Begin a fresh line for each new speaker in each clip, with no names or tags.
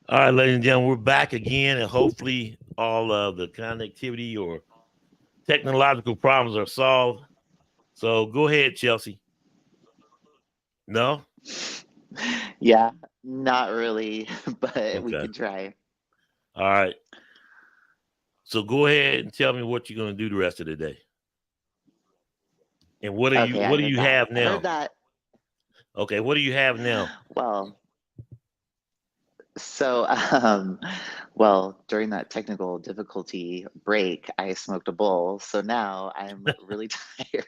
All right, ladies and gentlemen, we're back again, and hopefully all of the connectivity or technological problems are solved. So go ahead, Chelsea. No?
Yeah, not really, but we
Okay.
could try.
All right. So go ahead and tell me what you're going to do the rest of the day, and what do you
Okay, I
what do
heard
you
that.
have
I heard
now?
that.
Okay, what do you have now?
Well, so um, well, during that technical difficulty break, I smoked a bowl, so now I'm really tired.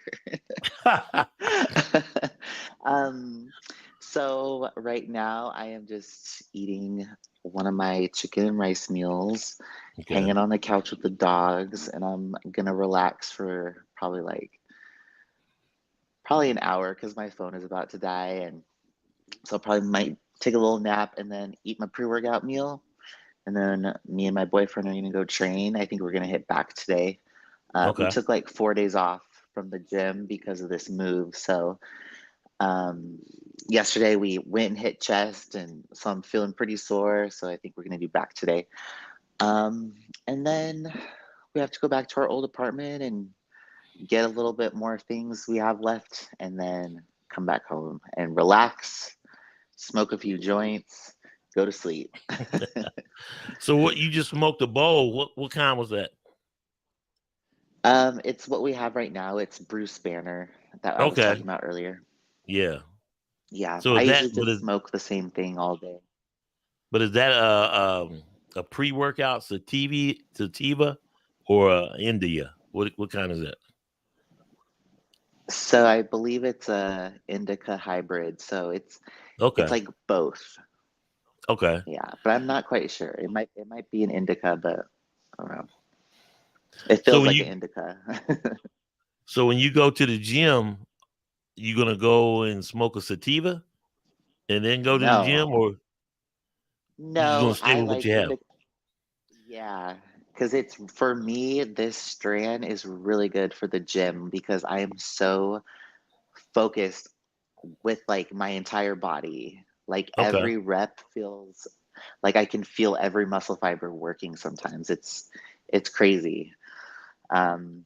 Um, so right now I am just eating one of my chicken and rice meals,
Okay.
hanging on the couch with the dogs, and I'm gonna relax for probably an hour because my phone is about to die, and so I probably might take a little nap and then eat my pre-workout meal, and then me and my boyfriend are gonna go train. I think we're gonna hit back today. We
Okay.
took like 4 days off from the gym because of this move, so um, yesterday we went and hit chest, and so I'm feeling pretty sore. So I think we're gonna do back today. Um, and then we have to go back to our old apartment and get a little bit more things we have left, and then come back home and relax, smoke a few joints, go to sleep.
So what you just smoked a bowl? What kind was that?
It's what we have right now. It's Bruce Banner that I was
Okay.
talking about earlier.
Yeah.
Yeah,
So
I
is that
usually just smoke the same thing all day.
but is that a pre workout sativa or India? What kind is that?
So I believe it's a indica hybrid. So it's
Okay.
like both.
Okay.
Yeah, but I'm not quite sure. It might be an indica, but I don't know. It
So
feels
when
like
you
an indica.
so when you go to the gym, you gonna go and smoke a sativa and then go to the gym,
No,
or you just gonna
no,
stay
I
with what
like
you have?
indica. Yeah, because it's for me, this strand is really good for the gym because I am so focused with like my entire body. Like
Okay.
every rep feels like I can feel every muscle fiber working sometimes. It's crazy. Um,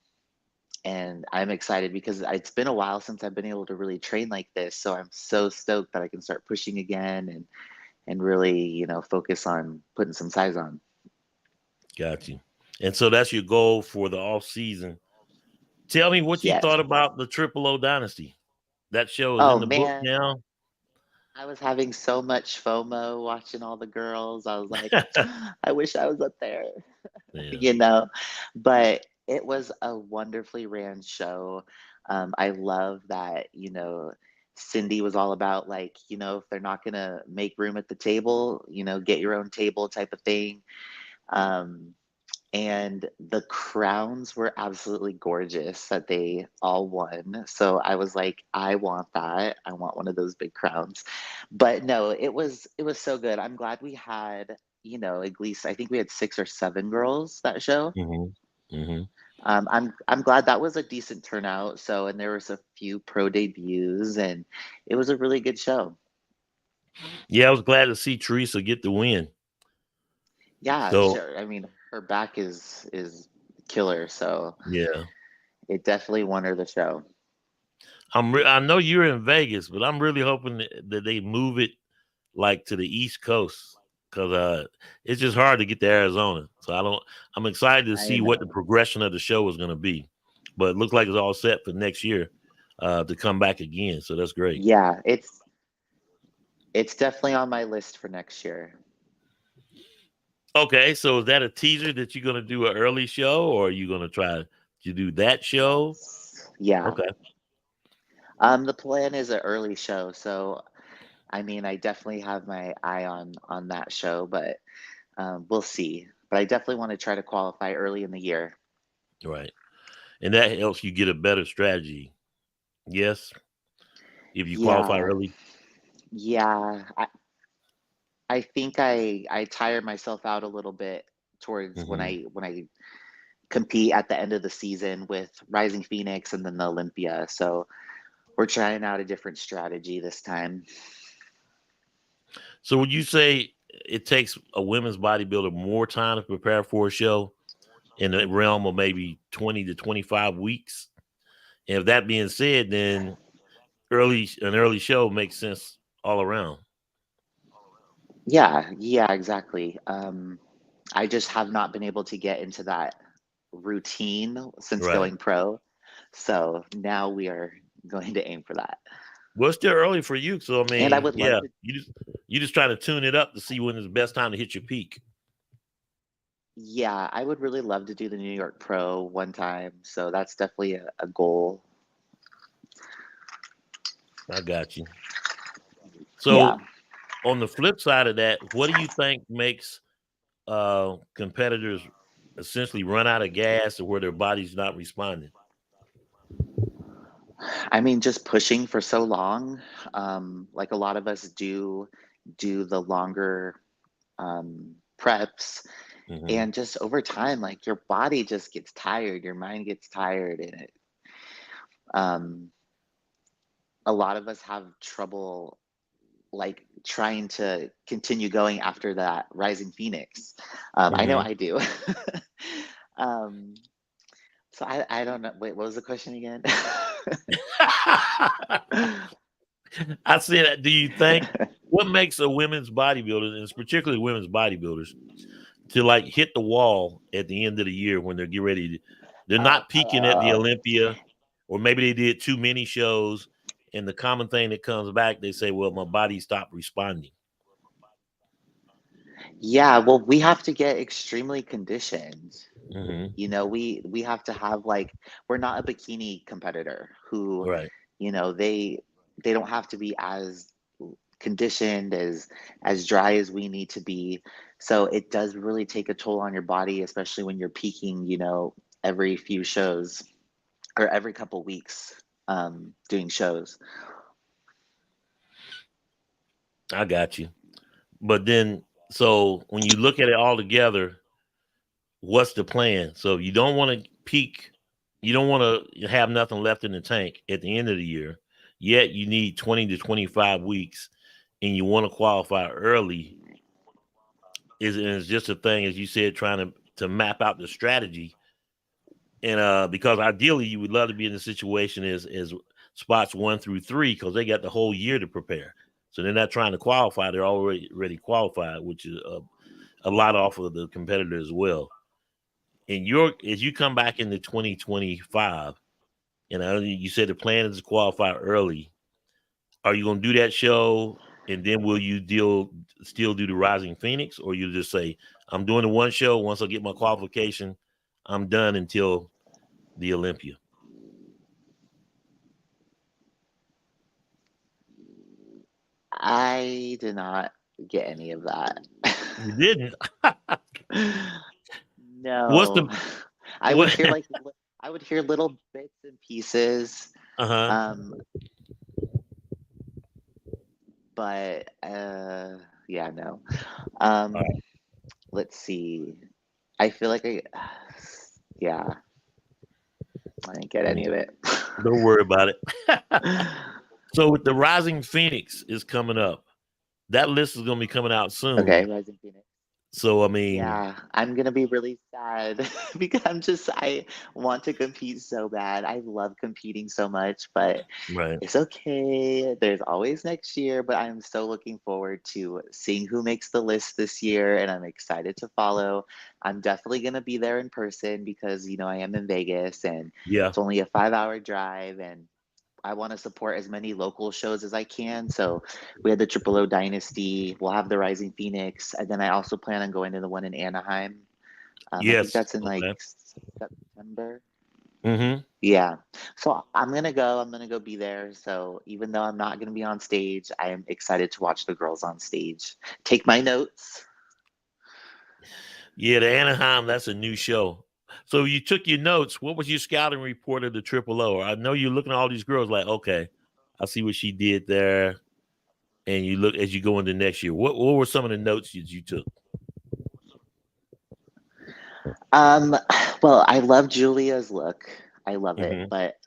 and I'm excited because it's been a while since I've been able to really train like this. So I'm so stoked that I can start pushing again and really, focus on putting some size on.
Got you. And so that's your goal for the off season. Tell me what you
Yes.
thought about the Triple O Dynasty. That show is
Oh
in the book
man,
now.
I was having so much FOMO watching all the girls. I was like, I wish I was up there,
Yeah.
you know. But it was a wonderfully ran show. I love that, Cindy was all about like, if they're not gonna make room at the table, get your own table type of thing. Um, and the crowns were absolutely gorgeous that they all won. So I was like, I want that. I want one of those big crowns. But no, it was so good. I'm glad we had, at least I think we had 6 or 7 girls that show.
Hmm. Hmm.
I'm glad that was a decent turnout. So and there was a few pro debuts, and it was a really good show.
Yeah, I was glad to see Teresa get the win.
Yeah,
So
sure. I mean, her back is killer, so
yeah,
it definitely won her the show.
I know you're in Vegas, but I'm really hoping that they move it like to the East Coast because it's just hard to get to Arizona. So I don't. I'm excited to
I
see what the
know.
progression of the show is going to be, but it looks like it's all set for next year to come back again. So that's great.
Yeah, it's definitely on my list for next year.
Okay, so is that a teaser that you're going to do an early show, or are you going to try to do that show?
Yes. Yeah.
Okay.
The plan is an early show, so I mean, I definitely have my eye on that show, but we'll see. But I definitely want to try to qualify early in the year.
Right. And that helps you get a better strategy. Yes, if you qualify
Yeah.
early.
Yeah. I think I tire myself out a little bit towards when
Hmm.
I compete at the end of the season with Rising Phoenix and then the Olympia. So we're trying out a different strategy this time.
So would you say? it takes a women's bodybuilder more time to prepare for a show in the realm of maybe 20 to 25 weeks. And if that being said, then an early show makes sense all around.
Yeah, yeah, exactly. I just have not been able to get into that routine since
Right.
going pro. So now we are going to aim for that.
Well, it's still early for you. So I
And I
mean,
would love
yeah,
to,
you just trying to tune it up to see when is the best time to hit your peak.
yeah, I would really love to do the New York Pro one time. So that's definitely a goal.
I got you.
Yeah.
So on the flip side of that, what do you think makes competitors essentially run out of gas or where their body's not responding?
I mean, just pushing for so long. Like a lot of us do the longer preps,
Hmm.
and just over time, like your body just gets tired, your mind gets tired, and um, a lot of us have trouble like trying to continue going after that rising phoenix. I know
Hmm.
I do. um, so I don't know. Wait, what was the question again?
I said, do you think what makes a women's bodybuilder, and it's particularly women's bodybuilders, to like hit the wall at the end of the year when they're getting ready? They're not peaking at the
uh,
Olympia, or maybe they did too many shows, and the common thing that comes back, they say, "Well, my body stopped responding."
yeah, well, we have to get extremely conditioned.
Hmm.
We have to have like we're not a bikini competitor who,
Right.
they don't have to be as conditioned as dry as we need to be. So it does really take a toll on your body, especially when you're peaking, every few shows or every couple weeks doing shows.
I got you. But then, so when you look at it all together, what's the plan? So you don't want to peak, you don't want to have nothing left in the tank at the end of the year. Yet you need 20 to 25 weeks, and you want to qualify early. It's just a thing, as you said, trying to map out the strategy. And because ideally you would love to be in the situation as spots 1 through 3 because they got the whole year to prepare. So they're not trying to qualify; they're already qualified, which is a lot off of the competitor as well. And your as you come back into 2025, and I know you said the plan is to qualify early. Are you going to do that show, and then will you still do the Rising Phoenix, or you just say, "I'm doing the one show. Once I get my qualification, I'm done until the Olympia."
I did not get any of that.
You didn't. What's
No.
the
I would
what?
hear like I would hear little bits and pieces.
Uh huh.
Um, but yeah, no.
All
Um, let's see. I feel like yeah, I didn't get any
right.
of it.
Don't worry about it. So with the Rising Phoenix is coming up. That list is going to be coming out soon.
Okay, Rising Phoenix.
So I mean,
Yeah, I'm gonna be really sad because I want to compete so bad. I love competing so much, but
right.
it's okay. There's always next year, but I'm so looking forward to seeing who makes the list this year, and I'm excited to follow. I'm definitely gonna be there in person because, I am in Vegas and
Yeah.
it's only a 5-hour drive, and I want to support as many local shows as I can. So we had the Triple O Dynasty, we'll have the Rising Phoenix, and then I also plan on going to the one in Anaheim. I think
Yes.
that's in like
Okay.
September.
Mm-hmm.
Yeah. So I'm gonna go. I'm gonna go be there. So even though I'm not gonna be on stage, I am excited to watch the girls on stage. Take my notes.
Yeah, the Anaheim, that's a new show. So you took your notes. What was your scouting report of the Triple O? I know you're looking at all these girls like, okay, I see what she did there. And you look as you go into next year. What were some of the notes that you took?
Um, well, I love Julia's look. I love it,
Mm-hmm.
but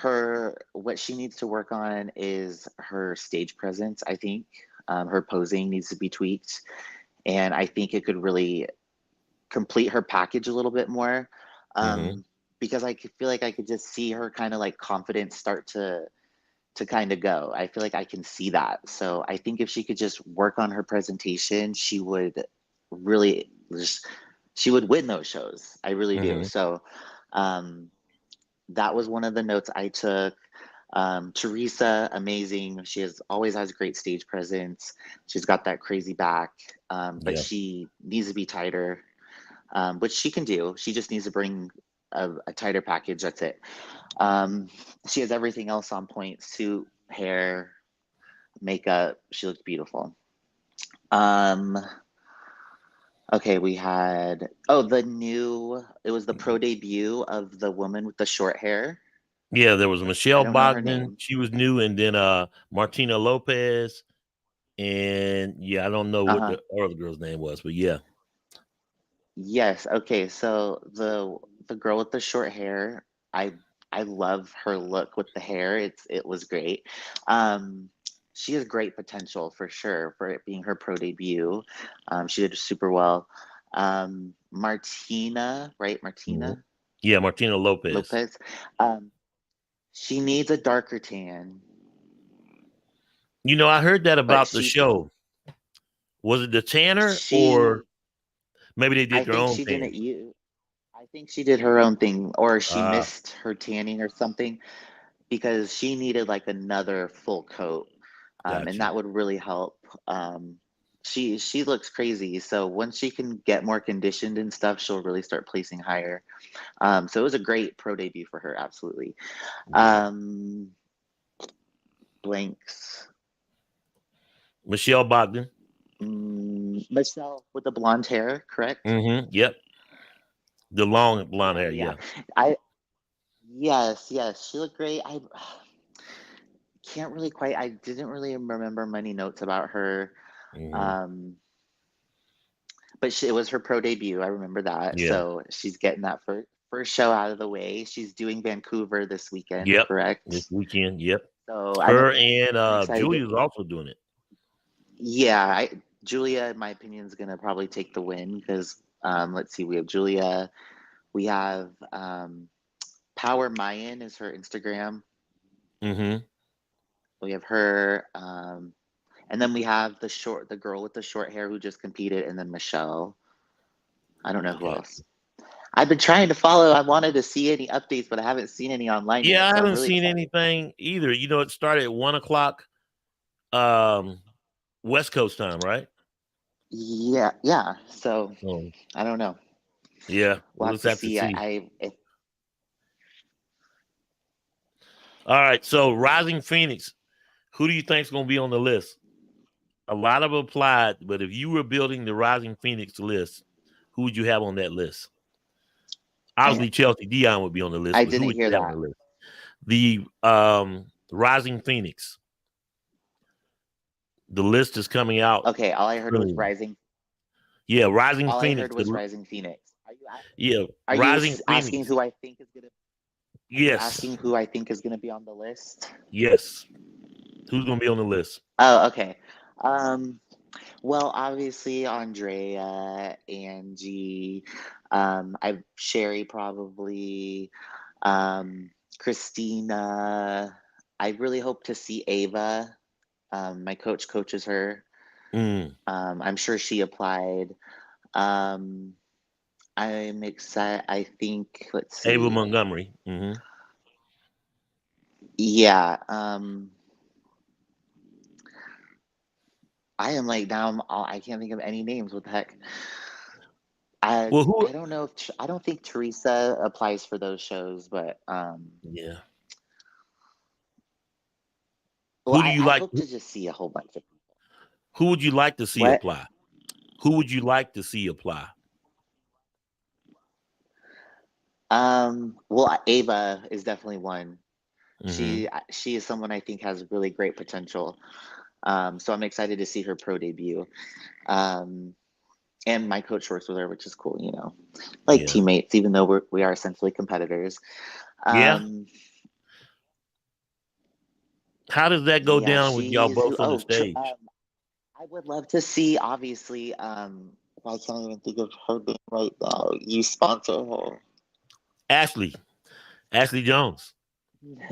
her what she needs to work on is her stage presence, I think. Her posing needs to be tweaked, and I think it could really complete her package a little bit more.
Mm-hmm.
Because I could feel like I could just see her kind of like confidence start to kind of go. I feel like I can see that. So I think if she could just work on her presentation, she would really just she would win those shows. I really do.
Mm-hmm.
So um, that was one of the notes I took. Teresa, amazing. She has always has great stage presence. She's got that crazy back, but
Yeah.
she needs to be tighter, which she can do. She just needs to bring a tighter package. That's it. Um, she has everything else on point: suit, hair, makeup. She looks beautiful. Um, okay, we had it was the pro debut of the woman with the short hair.
Yeah, there was
I
Michelle
don't know her
Bogdan.
name.
She was new, and then Martina Lopez. And yeah, I don't know
Uh
what
huh.
the other girl's name was, but yeah.
Yes. Okay. So the girl with the short hair, I I love her look with the hair. It was great. Um, she has great potential for sure for it being her pro debut. She did super well. Martina, right?
Mhm.
Martina
Yeah, Martina Lopez.
Lopez. Um, she needs a darker tan,
I heard that
but
about the show. Was it the tanner or
she
maybe they did
I
their
think
own
she
thing?
didn't use. I think she did her own thing, or she
Ah,
missed her tanning or something, because she needed like another full coat, and
gotcha.
that would really help. She looks crazy, so once she can get more conditioned and stuff, she'll really start placing higher. So it was a great pro debut for her, absolutely.
Yeah.
Um, Blanks.
Michelle Bogdan.
Michelle with the blonde hair, correct?
Mm-hmm. Yep. The long blonde
Yeah,
hair.
yeah, yeah.
Yeah.
I Yes, yes, she looked great. I can't really quite. I didn't really remember many notes about her.
Mm-hmm.
Um, but it was her pro debut. I remember that.
Yeah.
So she's getting that first show out of the way. She's doing Vancouver this weekend,
Yep. This
correct?
weekend. Yep.
So
Her and
I'm excited.
Julia's also doing it.
Yeah, Julia, in my opinion, is gonna probably take the win because let's see, we have Julia, we have Power Mayan is her Instagram.
Mm-hmm.
We have her, and then we have the girl with the short hair who just competed, and then Michelle. I don't know who
Yeah.
else. I've been trying to follow. I wanted to see any updates, but I haven't seen any online
Yeah,
yet.
I
So I'm
haven't
really
seen
excited.
anything either. It started at 1 o'clock um West Coast time, right?
Yeah, yeah. So
Oh,
I don't know.
yeah.
We'll
We'll
have
just
to
have to
see.
see.
I if,
All right. So Rising Phoenix, who do you think's gonna be on the list? A lot of applied, but if you were building the Rising Phoenix list, who would you have on that list?
I
Obviously, Chelsea Dion would be on the list,
I
but who
didn't
would
hear
you have on
that.
the list? The Rising Phoenix. The list is coming out
Okay, all I heard was
soon.
Rising.
Yeah, Rising
All I
Phoenix.
heard was Rising Phoenix.
Yeah,
Are you
Rising
asking
Phoenix.
who I think is gonna? Are you
Yes,
asking who I think is gonna be on the list?
yes. Who's gonna be on the list?
Oh, okay. Um, well, obviously Andrea, Angie, I Sherry probably, um, Christina. I really hope to see Ava. My coach coaches her.
Mm,
I'm sure she applied. Um, I'm excited. I think, let's
Ava
see.
Montgomery.
Yeah. I am like now. I can't think of any names. What the heck?
Well, who?
I don't know if I don't think Teresa applies for those shows, but
Yeah.
well,
Who do you
I
like?
hope to just see a whole bunch of
Who would you like to see
what.
apply? Who would you like to see apply?
Well, Ava is definitely one.
Mm-hmm.
She is someone I think has really great potential. So I'm excited to see her pro debut. Um, and my coach works with her, which is cool. Like
Yeah.
teammates, even though we are essentially competitors.
Yeah.
Um,
How does that go
yeah,
down with y'all
she's who.
both on the stage?
I would love to see, obviously, I can't even think of her name right now. You sponsor her.
Ashley, Ashley Jones.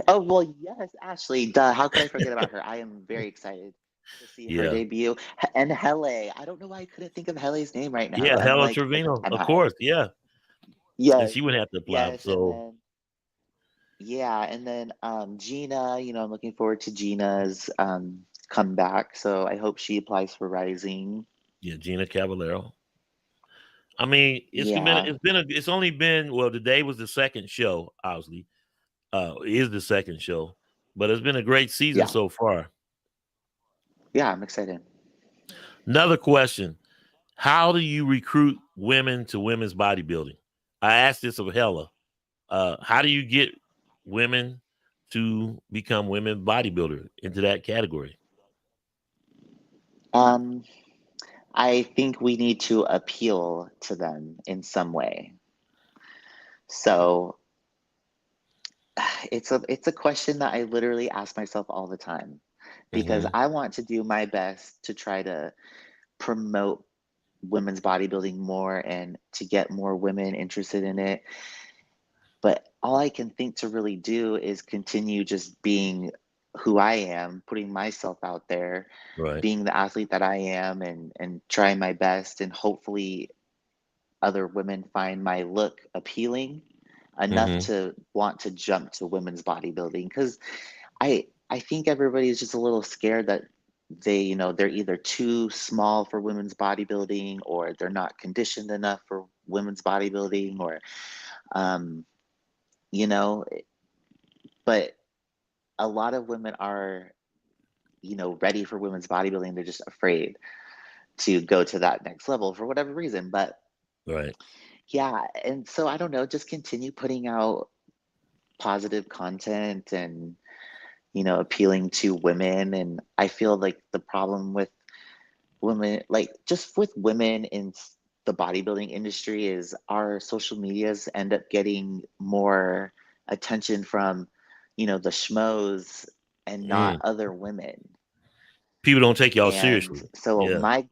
Oh, well, yes, Ashley. Duh. How could I forget about her? I am very excited to see her
Yeah,
debut. And Hele. I don't know why I couldn't think of Hele's name right now.
yeah,
I'm
Helen
like, okay,
Trevino,
I'm
of
high.
course. Yeah, and
Yes,
she wouldn't have to apply.
yes. And
So
then, yeah. And then Gina, I'm looking forward to Gina's comeback. So I hope she applies for Rising.
yeah, Gina Cavallero. I mean,
Yeah.
it's only been, well, today was the second show, obviously. Is the second show, but it's been a great season
Yeah.
so far.
Yeah. I'm excited.
Another question: how do you recruit women to women's bodybuilding? I asked this of Hella. How do you get women to become women bodybuilder into that category?
Um, I think we need to appeal to them in some way. So it's a question that I literally ask myself all the time because
Hmm.
I want to do my best to try to promote women's bodybuilding more and to get more women interested in it. But all I can think to really do is continue just being who I am, putting myself out there,
Right.
being the athlete that I am and trying my best and hopefully other women find my look appealing enough
Hmm.
to want to jump to women's bodybuilding because I think everybody's just a little scared that they're either too small for women's bodybuilding or they're not conditioned enough for women's bodybuilding or um you know but a lot of women are ready for women's bodybuilding. They're just afraid to go to that next level for whatever reason. But
Right.
yeah, and so I don't know, just continue putting out positive content and appealing to women. And I feel like the problem with women, like just with women in the bodybuilding industry, is our social medias end up getting more attention from the schmoes and not
Mm.
other women.
People don't take y'all
And
seriously.
so
Yeah.
my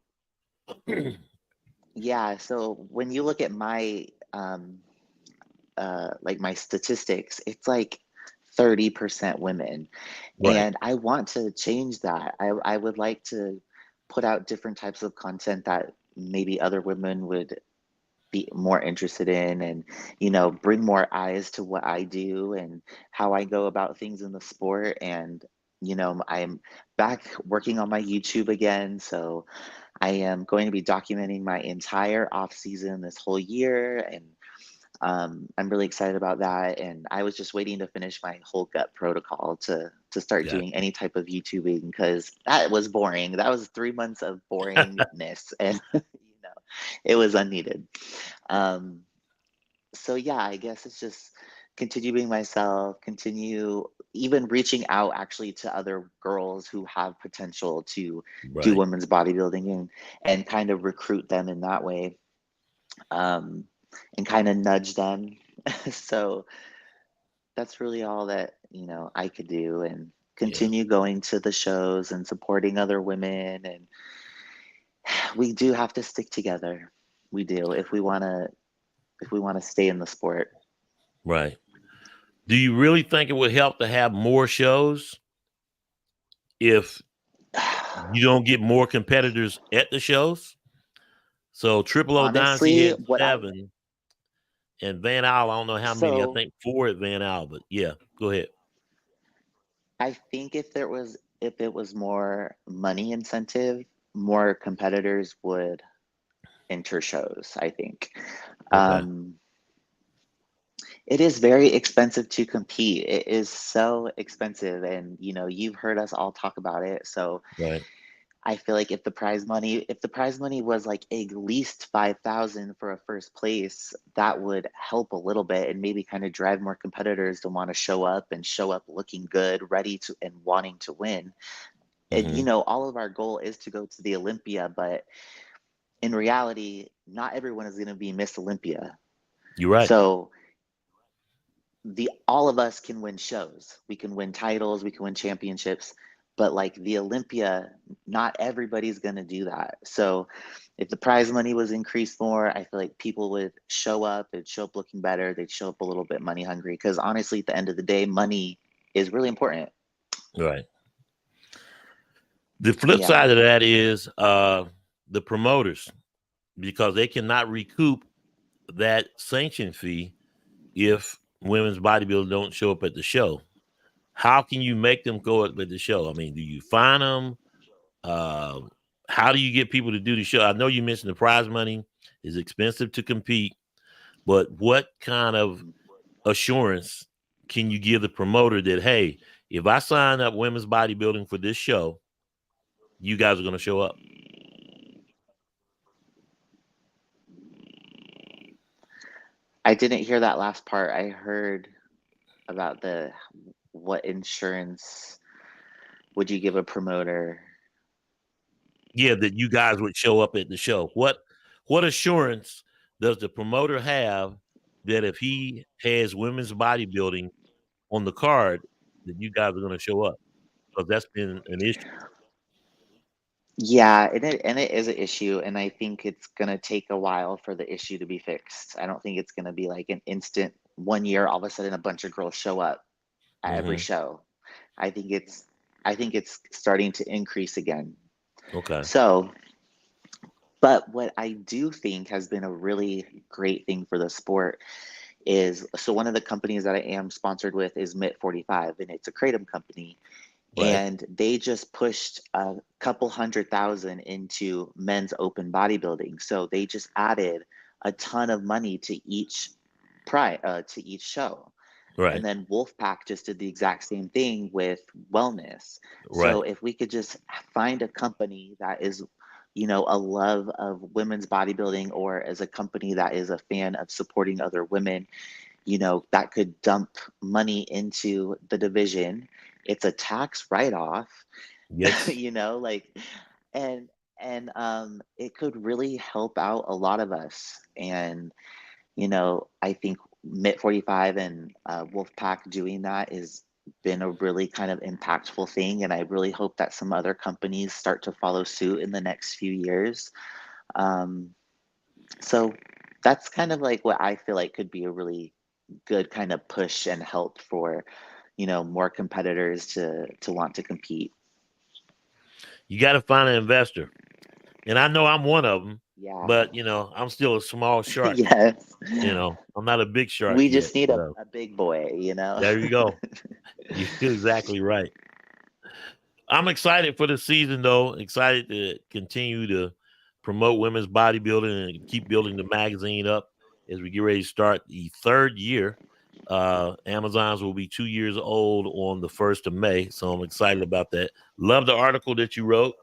yeah, so when you look at my like my statistics, it's like 30% women.
Right.
And I want to change that. I would like to put out different types of content that maybe other women would be more interested in and bring more eyes to what I do and how I go about things in the sport. And I'm back working on my YouTube again, so I am going to be documenting my entire off season this whole year. And I'm really excited about that. And I was just waiting to finish my whole gut protocol to start
Yeah.
doing any type of YouTubing because that was boring. That was 3 months of boringness, and it was unneeded. Um, so yeah, I guess it's just continue being myself, continue even reaching out actually to other girls who have potential to do
Right.
women's bodybuilding and kind of recruit them in that way, um, and kind of nudge them. So that's really all that I could do and
Yeah.
continue going to the shows and supporting other women. And we do have to stick together. We do if we want to stay in the sport.
Right. Do you really think it would help to have more shows if you don't get more competitors at the shows? So Triple O Dynasty
Honestly,
had
what I
7, and Van Isle, I don't know how many. I
so
think 4 at Van Isle, but yeah, go ahead.
I think if it was more money incentive, more competitors would enter shows, I think.
Okay.
Um, it is very expensive to compete. It is so expensive, and you've heard us all talk about it. So
Right.
I feel like if the prize money was like at least 5,000 for a first place, that would help a little bit and maybe kind of drive more competitors to want to show up looking good, ready to and wanting to win. And
Hmm.
all of our goal is to go to the Olympia, but in reality, not everyone is going to be Miss Olympia.
You're right.
So the all of us can win shows. We can win titles, we can win championships, but like the Olympia, not everybody's going to do that. So if the prize money was increased more, I feel like people would show up, they'd show up looking better, they'd show up a little bit money hungry. Because honestly, at the end of the day, money is really important.
Right. The flip
Yeah.
side of that is the promoters, because they cannot recoup that sanction fee if women's bodybuilders don't show up at the show. How can you make them go up at the show? I mean, do you fine them? Uh, how do you get people to do the show? I know you mentioned the prize money is expensive to compete, but what kind of assurance can you give the promoter that, hey, if I sign up women's bodybuilding for this show, you guys are going to show up?
I didn't hear that last part. I heard about the what insurance would you give a promoter?
Yeah, that you guys would show up at the show. What assurance does the promoter have that if he has women's bodybuilding on the card, that you guys are going to show up? Because that's been an issue.
Yeah, and it is an issue, and I think it's gonna take a while for the issue to be fixed. I don't think it's gonna be like an instant 1 year, all of a sudden a bunch of girls show up at every
Hmm.
show. I think it's I think it's starting to increase again.
Okay.
So, but what I do think has been a really great thing for the sport is so one of the companies that I am sponsored with is Mitt 45, and it's a kratom company,
Right.
and they just pushed a couple 100,000 into men's open bodybuilding. So they just added a ton of money to each show. And
Right.
then Wolfpack just did the exact same thing with wellness. So
Right.
if we could just find a company that is, a love of women's bodybuilding, or as a company that is a fan of supporting other women, that could dump money into the division. It's a tax write-off,
Yes.
like, and it could really help out a lot of us. And I think Mitt 45 and Wolfpack doing that is been a really kind of impactful thing, and I really hope that some other companies start to follow suit in the next few years. Um, so that's kind of like what I feel like could be a really good kind of push and help for more competitors to want to compete.
You got to find an investor. And I know I'm one of them,
Yeah.
but, I'm still a small shark.
Yes.
I'm not a big shark
We
yet.
just need a,
So
a big boy.
there you go. You're exactly right. I'm excited for the season, though. Excited to continue to promote women's bodybuilding and keep building the magazine up as we get ready to start the third year. Amazon's will be 2 years old on the 1st of May. So I'm excited about that. Love the article that you wrote,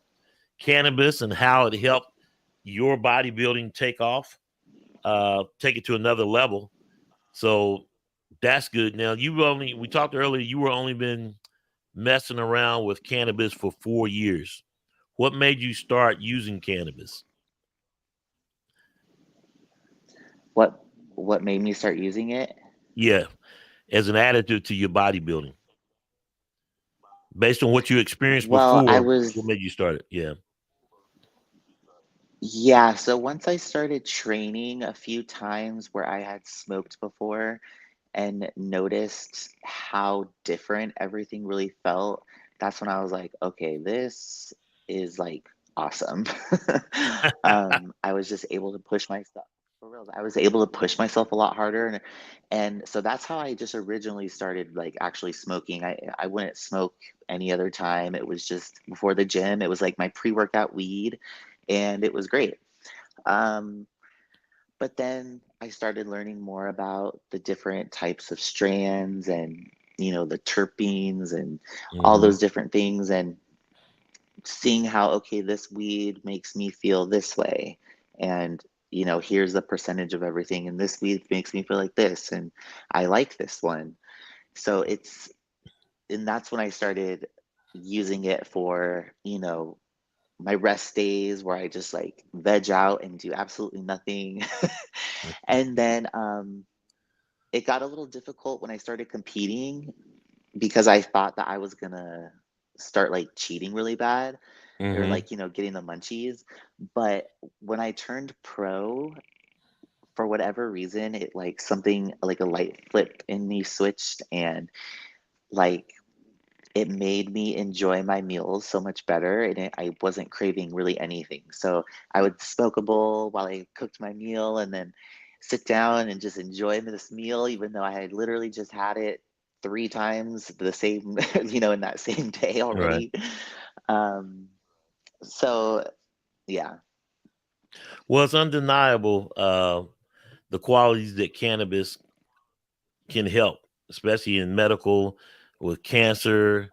Cannabis and how it helped your bodybuilding take off, take it to another level. So that's good. Now, we talked earlier, you were only been messing around with cannabis for 4 years. What made you start using cannabis?
What made me start using it?
Yeah, as an additive to your bodybuilding, based on what you experienced
Well, I
before. What
was
made you start it? Yeah.
yeah, so once I started training a few times where I had smoked before and noticed how different everything really felt, that's when I was like, okay, this is like awesome. I was just able to push myself for real. I was able to push myself a lot harder, and so that's how I just originally started like actually smoking. I wouldn't smoke any other time. It was just before the gym. It was like my pre-workout weed, and it was great. Um, but then I started learning more about the different types of strands and, the terpenes and all
Hmm.
those different things, and seeing how, okay, this weed makes me feel this way. And, here's the percentage of everything. And this weed makes me feel like this. And I like this one. So and that's when I started using it for, my rest days where I just like veg out and do absolutely nothing. And then it got a little difficult when I started competing because I thought that I was gonna. start like cheating really bad or
Mm-hmm.
like, getting the munchies. But when I turned pro, for whatever reason, it like something like a light flip in me switched, and like it made me enjoy my meals so much better, and I wasn't craving really anything. So I would smoke a bowl while I cooked my meal and then sit down and just enjoy this meal, even though I had literally just had it three times the same, in that same day
Right.
already. Um, so yeah,
Well, it's undeniable the qualities that cannabis can help, especially in medical, with cancer,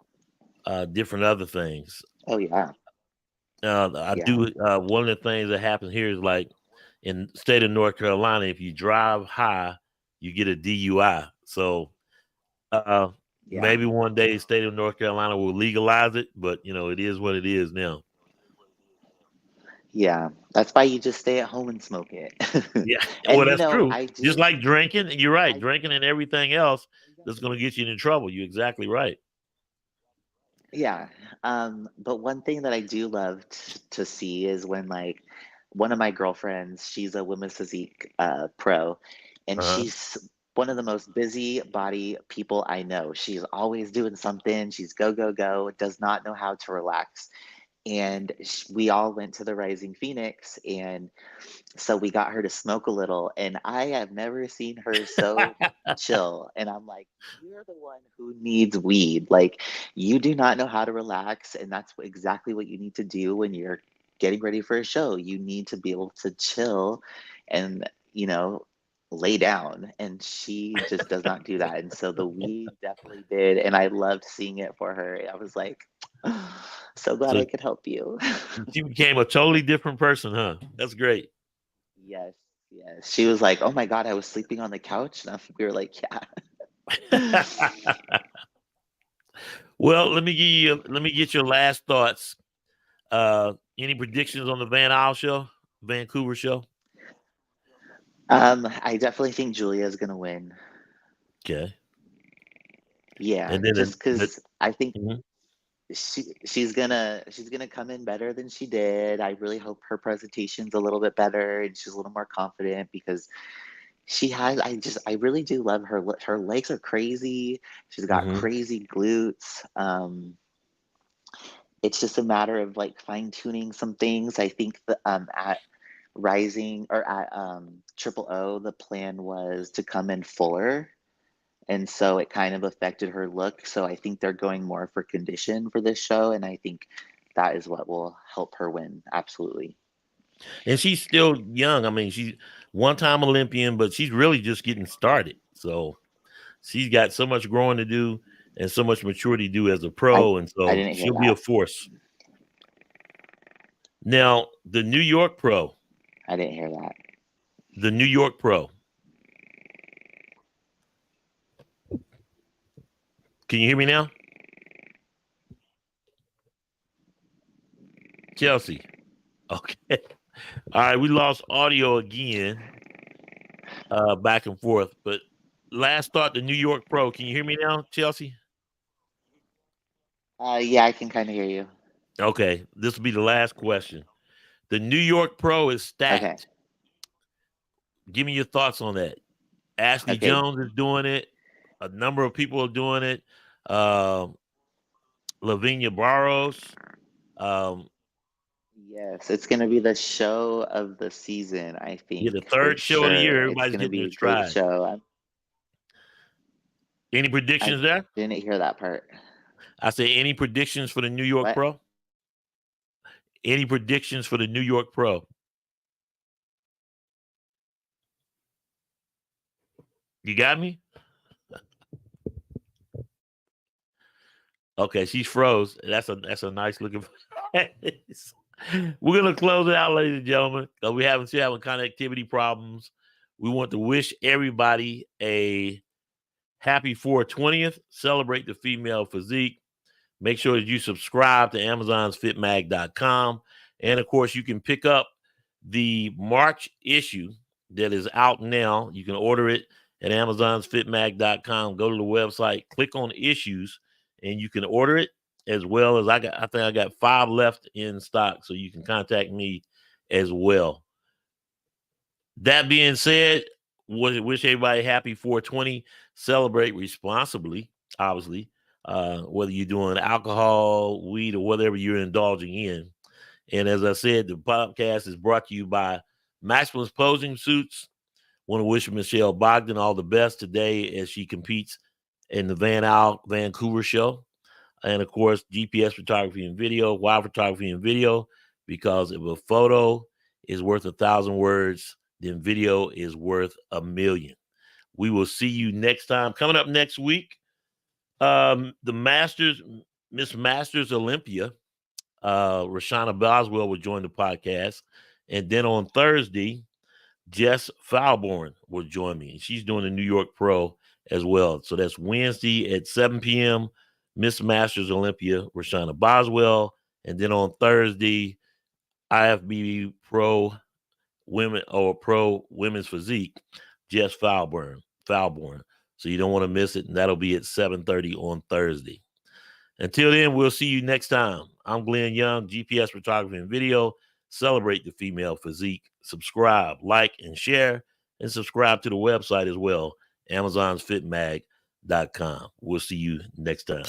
different other things.
oh yeah,
I
yeah,
do. One of the things that happens here is like in the state of North Carolina, if you drive high, you get a DUI. So uh,
yeah,
maybe one day the state of North Carolina will legalize it, but it is what it is now.
yeah. That's why you just stay at home and smoke it.
Yeah, well,
And
that's true.
I
Just
do,
like drinking, you're right.
I
Drinking and everything else that's going to get you into trouble. You're exactly right.
Yeah, but one thing that I do love to see is when like one of my girlfriends, she's a women's physique pro, and
Uh-huh.
she's one of the most busy body people I know. She's always doing something. She's go go go. Does not know how to relax. And we all went to the Rising Phoenix, and so we got her to smoke a little, and I have never seen her so chill. And I'm like, you're the one who needs weed. Like, you do not know how to relax, and that's exactly what you need to do when you're getting ready for a show. You need to be able to chill and, lay down. And she just does not do that. And so the weed definitely did. And I loved seeing it for her. I was like, so glad
So
I could help you.
she became a totally different person, huh? That's great.
Yes, yes. She was like, "Oh my God, I was sleeping on the couch." And we were like, "Yeah."
Well, let me get your last thoughts. Any predictions on the Vancouver show?
I definitely think Julia is gonna win.
Okay,
Yeah,
and then
just
the
because I think
mhm.
she's gonna come in better than she did. I really hope her presentation's a little bit better and she's a little more confident because she has. I really do love her. Her legs are crazy. She's got
Mhm.
crazy glutes. It's just a matter of like fine tuning some things. I think that at Rising or at Triple O, the plan was to come in fuller, and so it kind of affected her look. So I think they're going more for condition for this show, and I think that is what will help her win. Absolutely.
And she's still young. I mean, she's one-time Olympian, but she's really just getting started. So she's got so much growing to do and so much maturity to do as a
I
pro, and
I
so
didn't hear
she'll be a
that.
force. Now,
I didn't hear that.
The New York Pro. Can you hear me now, Chelsea? Okay. All right, we lost audio again, back and forth. But last thought, the New York Pro. Can you hear me now, Chelsea?
Yeah, I can kind of hear you.
Okay, this will be the last question. The New York Pro is
Okay.
stacked. Give me your thoughts on that. Ashley
Okay.
Jones is doing it. A number of people are doing it. Um, Lavinia Barros. Um,
Yes, it's gonna be the show of the season, I
yeah, the
think, for
third show of the year.
sure. It's
Everybody's
gonna
hitting
be
their
a great
stride.
show.
Any
I
predictions there?
didn't hear that part.
I say any predictions for the New York
What?
Pro? Any predictions for the New York Pro? You got me? Okay, she's froze. That's a nice looking face. We're gonna close it out, ladies and gentlemen. We haven't still having connectivity problems. We want to wish everybody a happy 420th. Celebrate the female physique. Make sure that you subscribe to Amazon's fitmag.com. And of course, you can pick up the March issue that is out now. You can order it at Amazon's fitmag.com. Go to the website, click on issues, and you can order it. as well as I think I got 5 left in stock, so you can contact me as well. That being said, wish everybody happy 420. Celebrate responsibly, obviously, whether you're doing alcohol, weed, or whatever you're indulging in. And as I said, the podcast is brought to you by Maximus Posing Suits. Want to wish Michelle Bogdan all the best today as she competes in the Vancouver show. And, of course, GPS photography and video, wild photography and video, because if a photo is worth 1,000 words, then video is worth 1,000,000. We will see you next time. Coming up next week, the Masters, Miss Masters Olympia, Rashana Boswell will join the podcast. And then on Thursday, Jess Falborn will join me. She's doing the New York Pro as well. So that's Wednesday at 7 p.m., Miss Masters Olympia, Rashana Boswell. And then on Thursday, IFBB Pro Women or Pro Women's Physique, Jess Falborn. So you don't want to miss it. And that'll be at 7:30 on Thursday. Until then, we'll see you next time. I'm Glenn Young, GPS Photography and Video. Celebrate the female physique. Subscribe, like, and share. And subscribe to the website as well, AmazonsFitMag.com. We'll see you next time.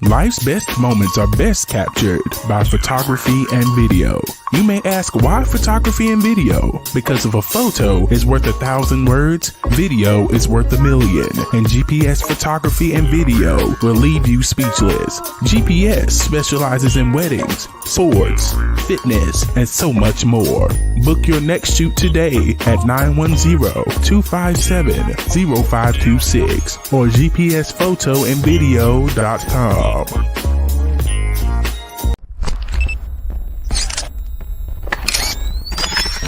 Life's best moments are best captured by photography and video. You may ask, why photography and video? Because if a photo is worth 1,000 words, video is worth 1,000,000. And GPS photography and video will leave you speechless. GPS specializes in weddings, sports, fitness, and so much more. Book your next shoot today at 910-257-0526 or gpsphotoandvideo.com.